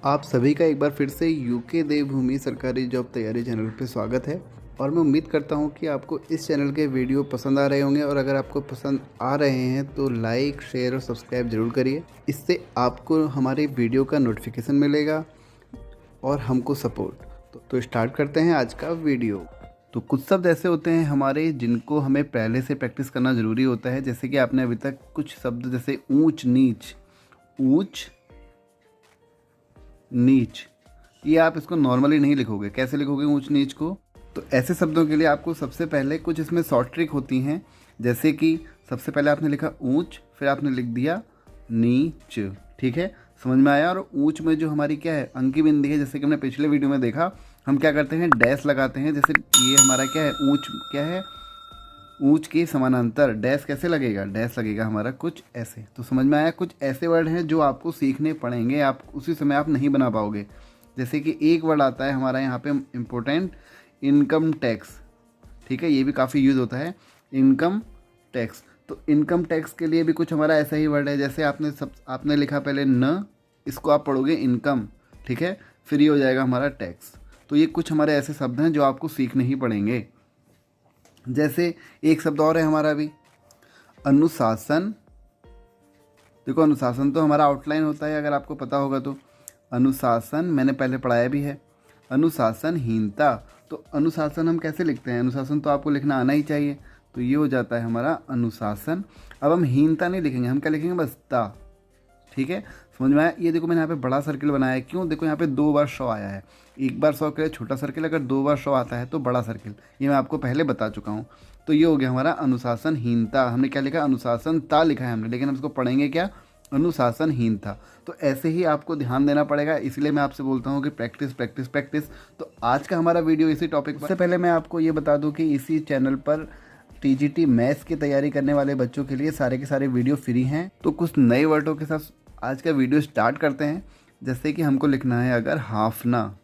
आप सभी का एक बार फिर से यूके देवभूमि सरकारी जॉब तैयारी चैनल पे स्वागत है। और मैं उम्मीद करता हूँ कि आपको इस चैनल के वीडियो पसंद आ रहे होंगे, और अगर आपको पसंद आ रहे हैं तो लाइक, शेयर और सब्सक्राइब ज़रूर करिए। इससे आपको हमारे वीडियो का नोटिफिकेशन मिलेगा और हमको सपोर्ट। तो स्टार्ट करते हैं आज का वीडियो। तो कुछ शब्द ऐसे होते हैं हमारे जिनको हमें पहले से प्रैक्टिस करना ज़रूरी होता है। जैसे कि आपने अभी तक कुछ शब्द जैसे ऊंच नीच, ऊंच नीच, ये आप इसको नॉर्मली नहीं लिखोगे। कैसे लिखोगे ऊंच नीच को? तो ऐसे शब्दों के लिए आपको सबसे पहले कुछ इसमें शॉर्ट ट्रिक होती हैं। जैसे कि सबसे पहले आपने लिखा ऊंच, फिर आपने लिख दिया नीच। ठीक है, समझ में आया? और ऊंच में जो हमारी क्या है, अंकी बिंदी है। जैसे कि हमने पिछले वीडियो में देखा, हम क्या करते हैं, डैश लगाते हैं। जैसे ये हमारा क्या है, ऊंच क्या है, ऊंच के समानांतर डैश कैसे लगेगा, डैश लगेगा हमारा कुछ ऐसे। तो समझ में आया? कुछ ऐसे वर्ड हैं जो आपको सीखने पड़ेंगे, आप उसी समय आप नहीं बना पाओगे। जैसे कि एक वर्ड आता है हमारा यहाँ पे इम्पोर्टेंट, इनकम टैक्स। ठीक है, ये भी काफ़ी यूज़ होता है, इनकम टैक्स। तो इनकम टैक्स के लिए भी कुछ हमारा ऐसा ही वर्ड है। जैसे आपने लिखा पहले न, इसको आप पढ़ोगे इनकम। ठीक है, फिर ये हो जाएगा हमारा टैक्स। तो ये कुछ हमारे ऐसे शब्द हैं जो आपको सीखने ही पड़ेंगे। जैसे एक शब्द और है हमारा भी, अनुशासन। देखो, अनुशासन तो हमारा आउटलाइन होता है, अगर आपको पता होगा तो। अनुशासन मैंने पहले पढ़ाया भी है। अनुशासनहीनता, तो अनुशासन हम कैसे लिखते हैं? अनुशासन तो आपको लिखना आना ही चाहिए। तो ये हो जाता है हमारा अनुशासन। अब हम हीनता नहीं लिखेंगे, हम क्या लिखेंगे, बस ता। ठीक है, समझ में आया? ये देखो मैंने यहाँ पे बड़ा सर्किल बनाया है। क्यों? देखो यहाँ पे 2 बार 100 आया है। एक बार 100 के लिए छोटा सर्किल, अगर 2 बार 100 आता है तो बड़ा सर्किल। ये मैं आपको पहले बता चुका हूँ। तो ये हो गया हमारा अनुशासनहीनता। हमने क्या लिखा, अनुशासनता लिखा है हमने, लेकिन हम इसको पढ़ेंगे क्या, अनुशासनहीनता। तो ऐसे ही आपको ध्यान देना पड़ेगा। इसलिए मैं आपसे बोलता हूँ कि प्रैक्टिस प्रैक्टिस प्रैक्टिस। तो आज का हमारा वीडियो इसी टॉपिक पर। सबसे पहले मैं आपको ये बता दूँ कि इसी चैनल पर टीजीटी मैथ्स की तैयारी करने वाले बच्चों के लिए सारे के सारे वीडियो फ्री हैं। तो कुछ नए वर्डों के साथ आज का वीडियो स्टार्ट करते हैं। जैसे कि हमको लिखना है अगर हाफना।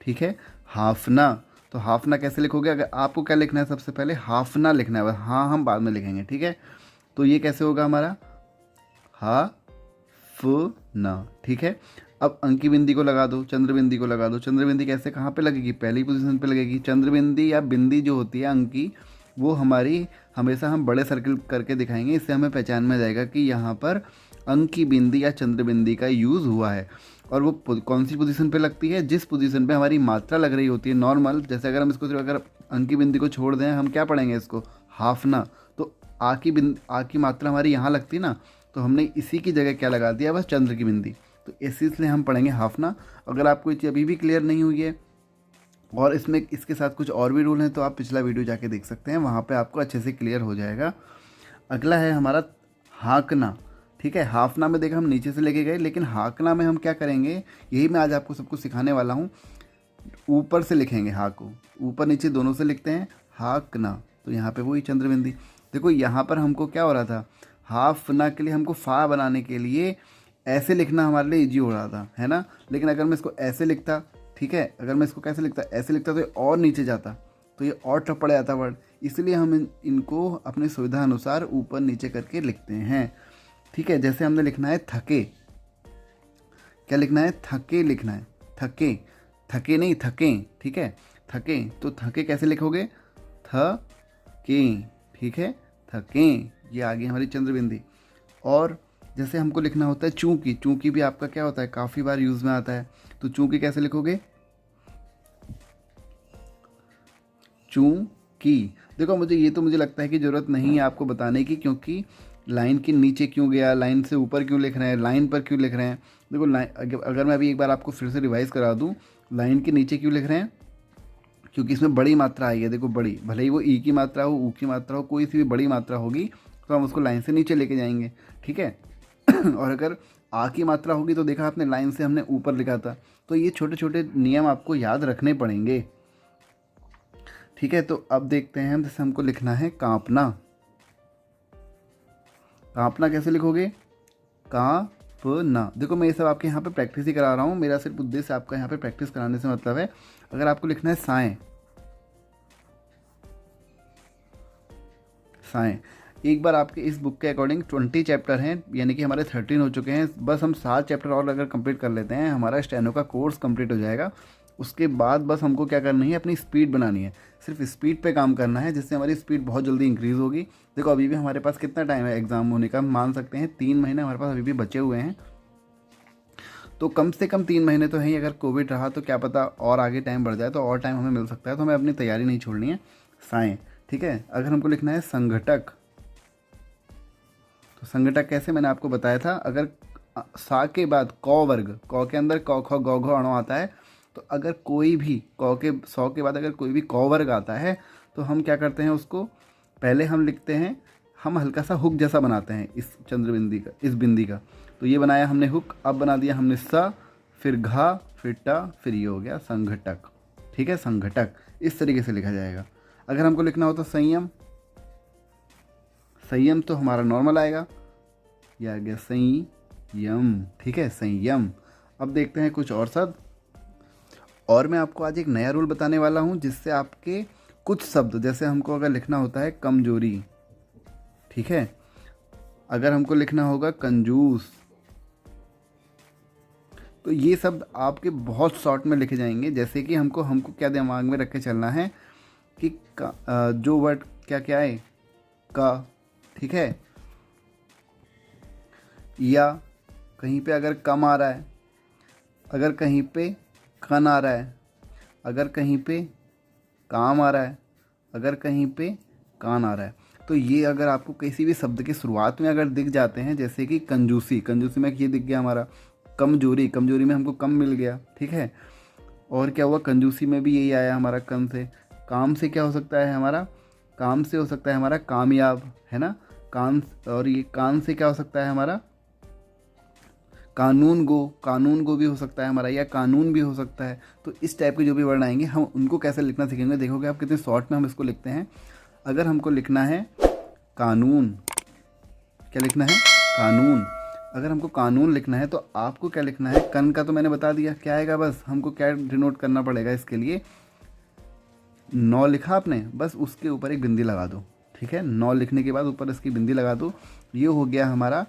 ठीक है, हाफना। तो हाफना कैसे लिखोगे? अगर आपको क्या लिखना है, सबसे पहले हाफना लिखना है। हाँ, हम बाद में लिखेंगे। ठीक है, तो ये कैसे होगा हमारा, हा फ ना। ठीक है, अब अंकी बिंदी को लगा दो, चंद्र बिंदी को लगा दो। चंद्र बिंदी कैसे, कहाँ पे लगेगी, पहली पोजीशन पे लगेगी। चंद्र बिंदी या बिंदी जो होती है अंकी, वो हमारी हमेशा हम बड़े सर्किल करके दिखाएंगे। इससे हमें पहचान में जाएगा कि यहाँ पर अंकी बिंदी या चंद्र बिंदी का यूज़ हुआ है। और वो कौन सी पोजीशन पे लगती है, जिस पोजीशन पे हमारी मात्रा लग रही होती है नॉर्मल। जैसे अगर हम इसको सिर्फ अगर अंकी बिंदी को छोड़ दें, हम क्या पढ़ेंगे इसको, हाफना। तो आ की मात्रा हमारी यहाँ लगती ना, तो हमने इसी की जगह क्या लगा दिया, बस चंद्र की बिंदी। तो इसलिए हम पढ़ेंगे हाफना। अगर आपको ये चीज़ अभी भी क्लियर नहीं हुई है और इसमें इसके साथ कुछ और भी रूल हैं, तो आप पिछला वीडियो जाके देख सकते हैं, वहाँ पे आपको अच्छे से क्लियर हो जाएगा। अगला है हमारा हाँकना। ठीक है, हाफना में देखा हम नीचे से लेके गए, लेकिन हाँकना में हम क्या करेंगे, यही मैं आज आपको सब कुछ सिखाने वाला हूँ। ऊपर से लिखेंगे हा को, ऊपर नीचे दोनों से लिखते हैं, हाँकना। तो यहाँ पे वही चंद्र बिंदी। देखो यहाँ पर हमको क्या हो रहा था, हाफना के लिए हमको फा बनाने के लिए ऐसे लिखना हमारे लिए इजी हो रहा था, है ना। लेकिन अगर मैं इसको ऐसे लिखता, ठीक है, अगर मैं इसको कैसे लिखता, ऐसे लिखता, तो ये और नीचे जाता, तो ये और टफ पड़ जाता वर्ड। इसलिए हम इनको अपनी सुविधा अनुसार ऊपर नीचे करके लिखते हैं। ठीक है, जैसे हमने लिखना है थके, क्या लिखना है, थके लिखना है, थके, थके नहीं थके। ठीक है, थके, तो थके कैसे लिखोगे, थ के। ठीक है, थके, ये आ गई हमारी चंद्र बिंदी। और जैसे हमको लिखना होता है चूंकि, चूंकि भी आपका क्या होता है, काफ़ी बार यूज़ में आता है। तो चूंकि कैसे लिखोगे, चूंकि। देखो मुझे लगता है कि ज़रूरत नहीं है आपको बताने की, क्योंकि लाइन के नीचे क्यों गया, लाइन से ऊपर क्यों लिख रहे हैं, लाइन पर क्यों लिख रहे हैं। देखो लाइन, अगर मैं अभी एक बार आपको फिर से रिवाइज़ करा दूँ, लाइन के नीचे क्यों लिख रहे हैं, क्योंकि इसमें बड़ी मात्रा आई है। देखो बड़ी, भले ही वो ई की मात्रा हो, ऊ की मात्रा हो, कोई सी भी बड़ी मात्रा होगी तो हम उसको लाइन से नीचे लेके जाएंगे। ठीक है और अगर आ की मात्रा होगी तो देखा आपने, लाइन से हमने ऊपर लिखा था। तो ये छोटे छोटे नियम आपको याद रखने पड़ेंगे। ठीक है, तो अब देखते हैं, जैसे हमको लिखना है कांपना। कांपना कैसे लिखोगे, कांपना। देखो मैं ये सब आपके यहाँ पे प्रैक्टिस ही करा रहा हूँ, मेरा सिर्फ उद्देश्य आपका यहाँ पे प्रैक्टिस कराने से मतलब है। अगर आपको लिखना है साएं, साएं, एक बार आपके इस बुक के अकॉर्डिंग 20 चैप्टर हैं, यानी कि हमारे 13 हो चुके हैं। बस हम 7 चैप्टर और अगर कंप्लीट कर लेते हैं हमारा स्टेनो का कोर्स कंप्लीट हो जाएगा। उसके बाद बस हमको क्या करनी है, अपनी स्पीड बनानी है, सिर्फ स्पीड पे काम करना है, जिससे हमारी स्पीड बहुत जल्दी इंक्रीज़ होगी। देखो अभी भी हमारे पास कितना टाइम है एग्ज़ाम होने का, हम मान सकते हैं 3 महीने हमारे पास अभी भी बचे हुए हैं। तो कम से कम 3 महीने तो है ही। अगर कोविड रहा तो क्या पता और आगे टाइम बढ़ जाए तो और टाइम हमें मिल सकता है, तो हमें अपनी तैयारी नहीं छोड़नी है। साएँ, ठीक है। अगर हमको लिखना है संघटक, तो संघटक कैसे, मैंने आपको बताया था। अगर सा के बाद क वर्ग, क के अंदर क ख ग घ अणु आता है, तो अगर कोई भी क के 100 के बाद अगर कोई भी क वर्ग आता है तो हम क्या करते हैं, उसको पहले हम लिखते हैं, हम हल्का सा हुक जैसा बनाते हैं इस चंद्र बिंदी का, इस बिंदी का। तो ये बनाया हमने हुक, अब बना दिया हमने सा, फिर घा, फिर टा, फिर ये हो गया संघटक। ठीक है, संघटक इस तरीके से लिखा जाएगा। अगर हमको लिखना हो तो संयम, संयम तो हमारा नॉर्मल आएगा, यह आ गया संयम। ठीक है, संयम। अब देखते हैं कुछ और शब्द। और मैं आपको आज एक नया रूल बताने वाला हूँ, जिससे आपके कुछ शब्द, जैसे हमको अगर लिखना होता है कमजोरी, ठीक है, अगर हमको लिखना होगा कंजूस, तो ये शब्द आपके बहुत शॉर्ट में लिखे जाएंगे। जैसे कि हमको क्या दिमाग में रख के चलना है कि जो वर्ड क्या क्या है, का, ठीक है, या कहीं पे अगर कम आ रहा है, अगर कहीं पे कन आ रहा है, अगर कहीं पे काम आ रहा है, अगर कहीं पे कान आ रहा है, तो ये अगर आपको किसी भी शब्द की शुरुआत में अगर दिख जाते हैं, जैसे कि कंजूसी, कंजूसी में ये दिख गया हमारा। कमजोरी, कमजोरी में हमको कम मिल गया, ठीक है। और क्या हुआ, कंजूसी में भी यही आया हमारा कम से। काम से क्या हो सकता है हमारा, काम से हो सकता है हमारा कामयाब, है ना, कान। और ये कान से क्या हो सकता है हमारा कानून गो, कानून गो भी हो सकता है हमारा, या कानून भी हो सकता है। तो इस टाइप के जो भी वर्ड आएंगे हम उनको कैसे लिखना सीखेंगे, देखोगे आप कितने शॉर्ट में हम इसको लिखते हैं। अगर हमको लिखना है कानून, क्या लिखना है, कानून। अगर हमको कानून लिखना है तो आपको क्या लिखना है, कन का तो मैंने बता दिया क्या आएगा, बस हमको क्या डिनोट करना पड़ेगा इसके लिए, नौ लिखा आपने, बस उसके ऊपर एक बिंदी लगा दो, ठीक है। नौ लिखने के बाद ऊपर इसकी बिंदी लगा दो, ये हो गया हमारा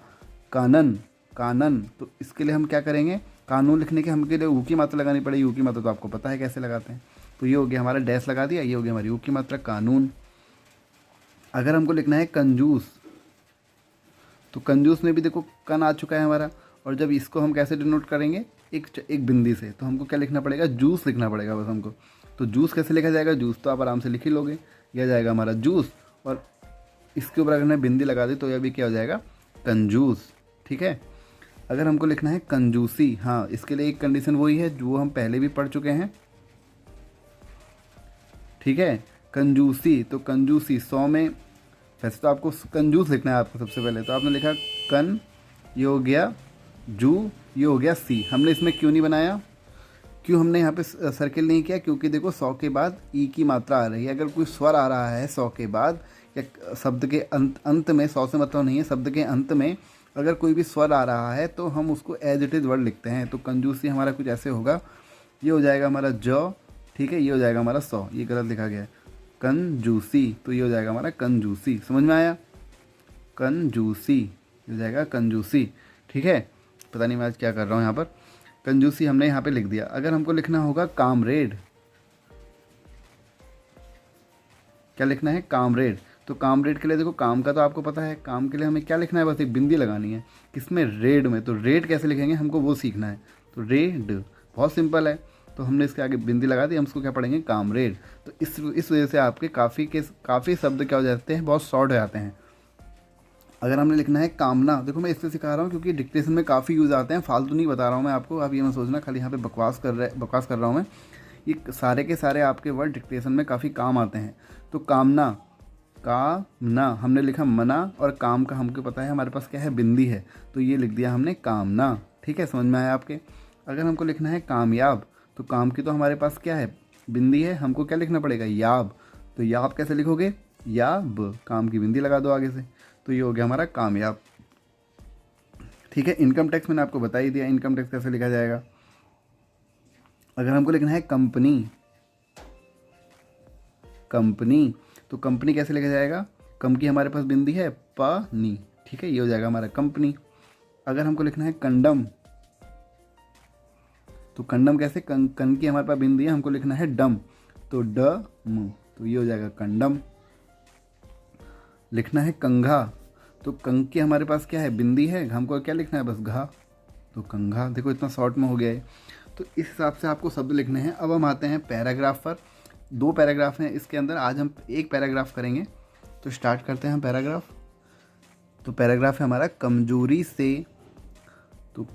कानन, कानन। तो इसके लिए हम क्या करेंगे, कानून लिखने के हमके लिए ऊ की मात्रा लगानी पड़ेगी। ऊ की मात्रा तो आपको पता है कैसे लगाते हैं। तो ये हो गया हमारा डैश लगा दिया, ये हो गया हमारी ऊ की मात्रा कानून। अगर हमको लिखना है कंजूस, तो कंजूस में भी देखो कन आ चुका है हमारा, और जब इसको हम कैसे डिनोट करेंगे, एक बिंदी से, तो हमको क्या लिखना पड़ेगा, जूस लिखना पड़ेगा बस हमको। तो जूस कैसे लिखा जाएगा, जूस तो आप आराम से लिख ही लोगे, यह जाएगा हमारा जूस, और इसके ऊपर अगर मैं बिंदी लगा दी तो यह भी क्या हो जाएगा, कंजूस, ठीक है। अगर हमको लिखना है कंजूसी, हाँ, इसके लिए एक कंडीशन वही है जो हम पहले भी पढ़ चुके हैं, ठीक है। कंजूसी, तो कंजूसी 100 में, वैसे तो आपको कंजूस लिखना है आपको सबसे पहले, तो आपने लिखा कन, ये हो गया जू, ये हो गया सी। हमने इसमें क्यों नहीं बनाया, क्यों हमने यहाँ पे सर्किल नहीं किया, क्योंकि देखो 100 के बाद ई की मात्रा आ रही है। अगर कोई स्वर आ रहा है 100 के बाद, या शब्द के अंत में, 100 से मतलब नहीं है, शब्द के अंत में अगर कोई भी स्वर आ रहा है तो हम उसको एज इट इज़ वर्ड लिखते हैं। तो कंजूसी हमारा कुछ ऐसे होगा, ये हो जाएगा हमारा ज, ठीक है, ये हो जाएगा हमारा 100, ये गलत लिखा गया है, कंजूसी, तो ये हो जाएगा हमारा कंजूसी। समझ में आया, कंजूसी, ये हो जाएगा कंजूसी, ठीक है। पता नहीं मैं आज क्या कर रहा हूँ यहाँ पर, कंजूसी हमने यहाँ पे लिख दिया। अगर हमको लिखना होगा कामरेड, क्या लिखना है, कामरेड, तो कामरेड के लिए देखो काम का तो आपको पता है, काम के लिए हमें क्या लिखना है, बस एक बिंदी लगानी है, किसमें, रेड में। तो रेड कैसे लिखेंगे हमको वो सीखना है, तो रेड बहुत सिंपल है, तो हमने इसके आगे बिंदी लगा दी, हम इसको क्या पढ़ेंगे, कामरेड। तो इस वजह से आपके काफ़ी शब्द क्या हो जाते हैं, बहुत शॉर्ट हो जाते हैं। अगर हमने लिखना है कामना, देखो मैं इसलिए सिखा रहा हूँ क्योंकि डिक्टेशन में काफ़ी यूज़ आते हैं, फालतू नहीं बता रहा हूँ मैं आपको, आप ये मत सोचना खाली यहाँ पे बकवास कर रहा हूँ मैं। ये सारे के सारे आपके वर्ड डिक्टेशन में काफ़ी काम आते हैं। तो कामना, कामना हमने लिखा मना, और काम का हमको पता है हमारे पास क्या है, बिंदी है, तो ये लिख दिया हमने कामना, ठीक है। समझ में आया आपके। अगर हमको लिखना है कामयाब, तो काम की तो हमारे पास क्या है, बिंदी है, हमको क्या लिखना पड़ेगा, याब। तो याब कैसे लिखोगे, याब, काम की बिंदी लगा दो आगे से, तो ये हो गया हमारा कामयाब, ठीक है। इनकम टैक्स मैंने आपको बता ही दिया, इनकम टैक्स कैसे लिखा जाएगा। अगर हमको लिखना है कंपनी, कंपनी, तो कंपनी कैसे लिखा जाएगा, कम की हमारे पास बिंदी है पानी, ठीक है, ये हो जाएगा हमारा कंपनी। अगर हमको लिखना है कंडम, तो कंडम कैसे, कन की हमारे पास बिंदी है, हमको लिखना है डम, तो ड म, तो ये हो जाएगा कंडम। लिखना है कंघा, तो कंग की हमारे पास क्या है, बिंदी है, हमको क्या लिखना है, बस घा, तो कंघा। देखो इतना शॉर्ट में हो गया है। तो इस हिसाब से आपको शब्द लिखने हैं। अब हम आते हैं पैराग्राफ पर। 2 पैराग्राफ हैं इसके अंदर, आज हम एक पैराग्राफ करेंगे। तो स्टार्ट करते हैं हम पैराग्राफ। तो पैराग्राफ है हमारा कमजोरी से, तो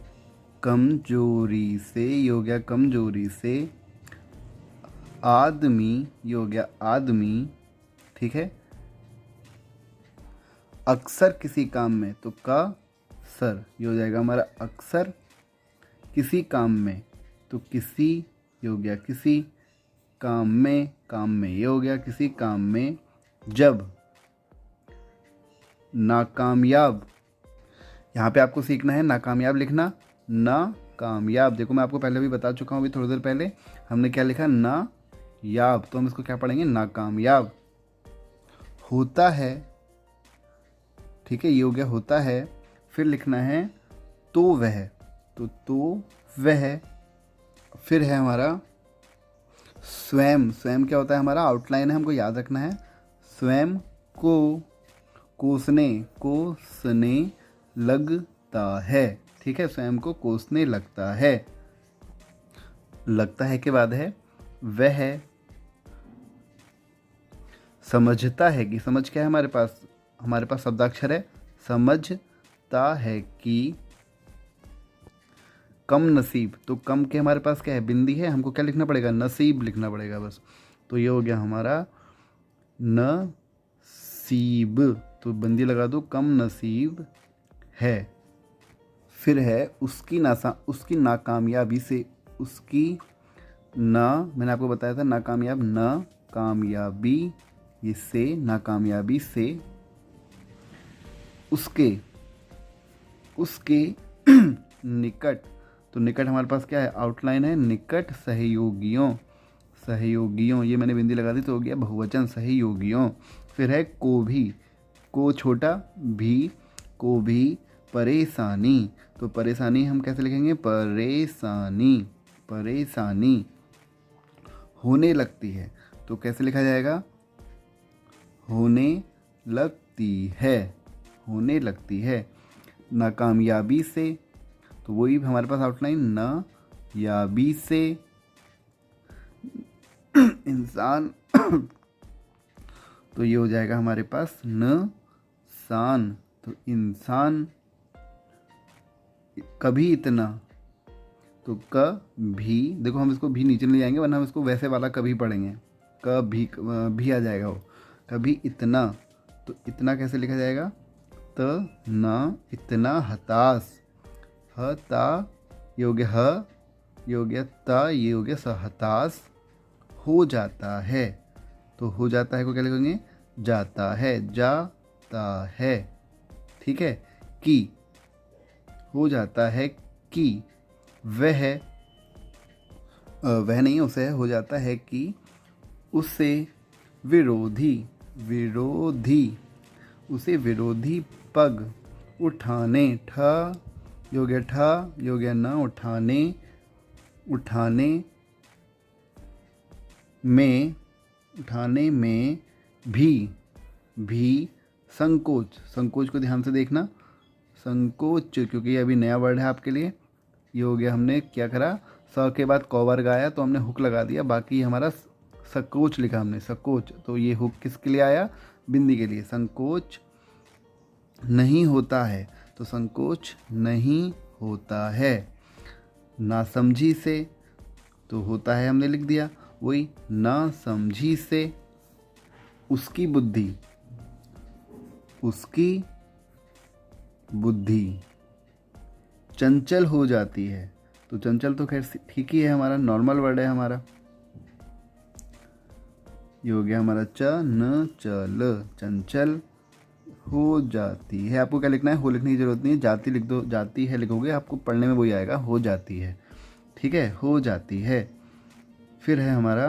कमजोरी से, ये हो गया कमजोरी से, आदमी, ये हो गया आदमी, ठीक है, अक्सर किसी काम में, तो का सर, ये हो जाएगा हमारा अक्सर किसी काम में, तो किसी, ये हो गया किसी काम में, काम में, ये हो गया किसी काम में, जब नाकामयाब, यहाँ पे आपको सीखना है नाकामयाब लिखना, नाकामयाब। देखो मैं आपको पहले भी बता चुका हूँ, अभी थोड़ी देर पहले हमने क्या लिखा, ना याब, तो हम इसको क्या पढ़ेंगे, नाकामयाब। होता है, ठीक है, ये हो गया होता है। फिर लिखना है तो वह, तो वह। फिर है हमारा स्वयं, स्वयं क्या होता है, हमारा आउटलाइन है, हमको याद रखना है। स्वयं को, कोसने, कोसने लगता है, ठीक है, स्वयं को कोसने लगता है। लगता है के बाद है वह समझता है कि, समझ क्या है हमारे पास शब्दाक्षर है, समझता है कि कम नसीब, तो कम के हमारे पास क्या है, बिंदी है, हमको क्या लिखना पड़ेगा, नसीब लिखना पड़ेगा बस। तो ये हो गया हमारा नसीब, तो बंदी लगा दो, कम नसीब है। फिर है उसकी नाकामयाबी से, उसकी ना, मैंने आपको बताया था नाकामयाब, नाकामयाबी, ये से, नाकामयाबी से, उसके निकट, तो निकट हमारे पास क्या है, आउटलाइन है, निकट सहयोगियों, सहयोगियों, ये मैंने बिंदी लगा दी तो हो गया बहुवचन, सहयोगियों। फिर है को भी, को छोटा, भी, को भी परेशानी, तो परेशानी हम कैसे लिखेंगे, परेशानी, परेशानी होने लगती है, तो कैसे लिखा जाएगा, होने लगती है, होने लगती है। नाकामयाबी से, तो वही हमारे पास आउटलाइन, ना याबी से, इंसान, तो ये हो जाएगा हमारे पास न सान, तो इंसान। कभी इतना, तो कभी, देखो हम इसको भी नीचे ले जाएंगे वरना हम इसको वैसे वाला कभी पढ़ेंगे, कभी भी आ जाएगा वो, कभी इतना, तो इतना कैसे लिखा जाएगा, त ना, इतना हताश, हता, ये हो गया ह, ये हो गया ता, ये हो गया स, हताश हो जाता है, तो हो जाता है को क्या लिखेंगे, जाता है, जाता है, ठीक है। कि, हो जाता है कि, वह नहीं, उसे हो जाता है कि, उससे विरोधी, विरोधी, उसे विरोधी पग उठाने, ठ, ये हो गया ठ, ये हो गया न, उठाने, उठाने में, उठाने में भी संकोच, संकोच को ध्यान से देखना, संकोच, क्योंकि ये अभी नया वर्ड है आपके लिए। ये हो गया, हमने क्या करा, स के बाद क वर्ग आया तो हमने हुक लगा दिया, बाकी हमारा सकोच लिखा हमने, सकोच, तो ये हुक किसके लिए आया, बिंदी के लिए। संकोच नहीं होता है, तो संकोच नहीं होता है। नासमझी से, तो होता है हमने लिख दिया, वही नासमझी से, उसकी बुद्धि, उसकी बुद्धि चंचल हो जाती है, तो चंचल तो खैर ठीक ही है, हमारा नॉर्मल वर्ड है हमारा। ये हो गया हमारा च न चल, चंचल हो जाती है। आपको क्या लिखना है, हो लिखने की जरूरत नहीं है, जाती लिख दो, जाती है लिखोगे आपको पढ़ने में वही आएगा, हो जाती है, ठीक है, हो जाती है। फिर है हमारा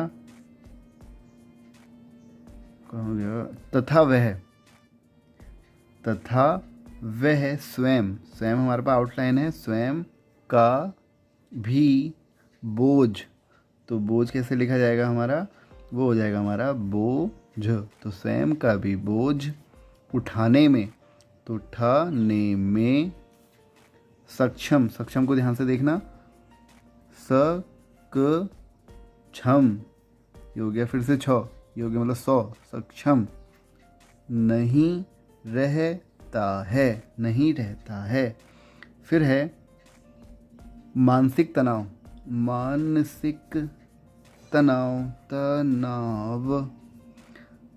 कहाँ गया, तथा वह, तथा वह स्वयं, स्वयं हमारे पास आउटलाइन है, स्वयं का भी बोझ, तो बोझ कैसे लिखा जाएगा हमारा, वो हो जाएगा हमारा बोझ। तो स्वयं का भी बोझ उठाने में, तो उठाने में सक्षम, सक्षम को ध्यान से देखना, सक्षम ये हो गया, फिर से छ ये हो गया मतलब 100, सक्षम नहीं रहता है, नहीं रहता है। फिर है मानसिक तनाव, मानसिक तनाव, तनाव,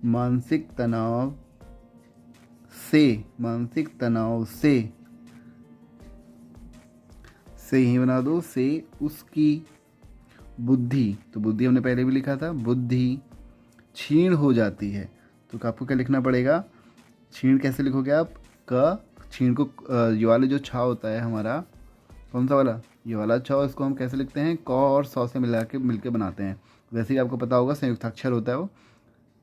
मानसिक तनाव से, मानसिक तनाव से ही बना दो, से उसकी बुद्धि, तो बुद्धि हमने पहले भी लिखा था, बुद्धि क्षीण हो जाती है। तो आपको क्या लिखना पड़ेगा, क्षीण कैसे लिखोगे आप, क क्षीण को ये वाले जो छा होता है हमारा, कौन सा वाला, ये वाला छा, इसको हम कैसे लिखते हैं, क और सौ से मिलके बनाते हैं। वैसे ही आपको पता होगा संयुक्त अक्षर होता है वो,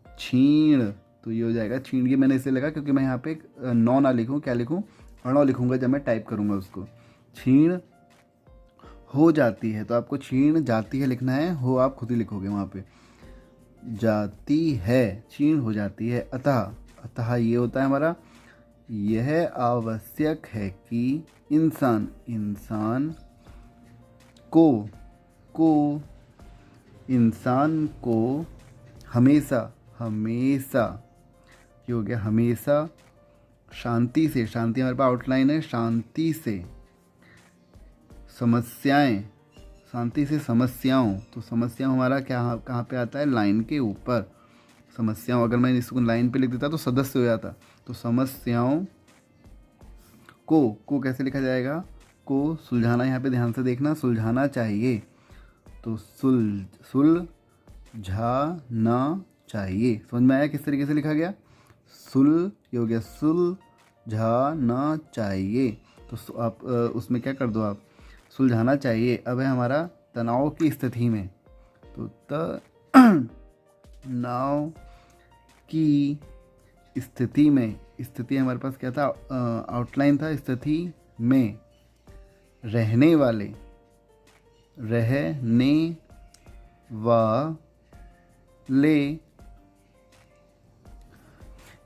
क्षीण, तो ये हो जाएगा क्षीण। ये मैंने इसलिए लगा क्योंकि मैं यहाँ पे नौ ना लिखूँ, क्या लिखूँ, अणो लिखूँगा जब मैं टाइप करूँगा उसको। क्षीण हो जाती है, तो आपको क्षीण जाती है लिखना है, हो आप खुद ही लिखोगे वहाँ पे, जाती है, क्षीण हो जाती है। अतः, अतः ये होता है हमारा, यह आवश्यक है कि इंसान, इंसान को इंसान को हमेशा, हमेशा ये हो गया, हमेशा शांति से, शांति हमारे पास आउटलाइन है, शांति से समस्याएं, शांति से समस्याओं, तो समस्या हमारा क्या कहाँ पे आता है, लाइन के ऊपर, समस्याओं, अगर मैं इसको लाइन पे लिख देता तो सदस्य हो जाता, तो समस्याओं को कैसे लिखा जाएगा, को सुलझाना, यहाँ पे ध्यान से देखना, सुलझाना चाहिए, तो सुलझाना चाहिए। समझ में आया किस तरीके से लिखा गया, ये हो गया, सुलझाना चाहिए। तो आप उसमें क्या कर दो, आप सुलझाना चाहिए। अब है हमारा तनाव की स्थिति में, तो तनाव की स्थिति में, स्थिति हमारे पास क्या था, आउटलाइन था, स्थिति में रहने वाले, रहने वाले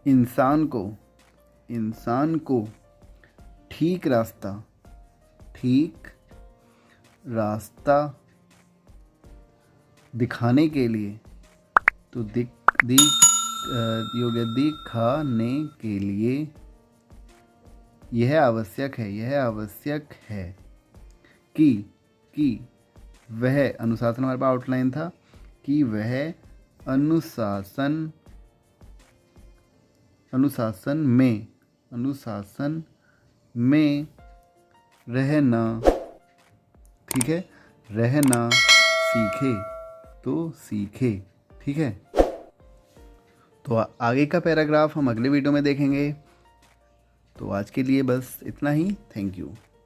इंसान को ठीक रास्ता दिखाने के लिए, तो दिखाने के लिए यह आवश्यक है कि वह, अनुशासन हमारे पास आउटलाइन था, कि वह अनुशासन में रहना, ठीक है, रहना सीखे, तो सीखे, ठीक है। तो आगे का पैराग्राफ हम अगले वीडियो में देखेंगे। तो आज के लिए बस इतना ही, थैंक यू।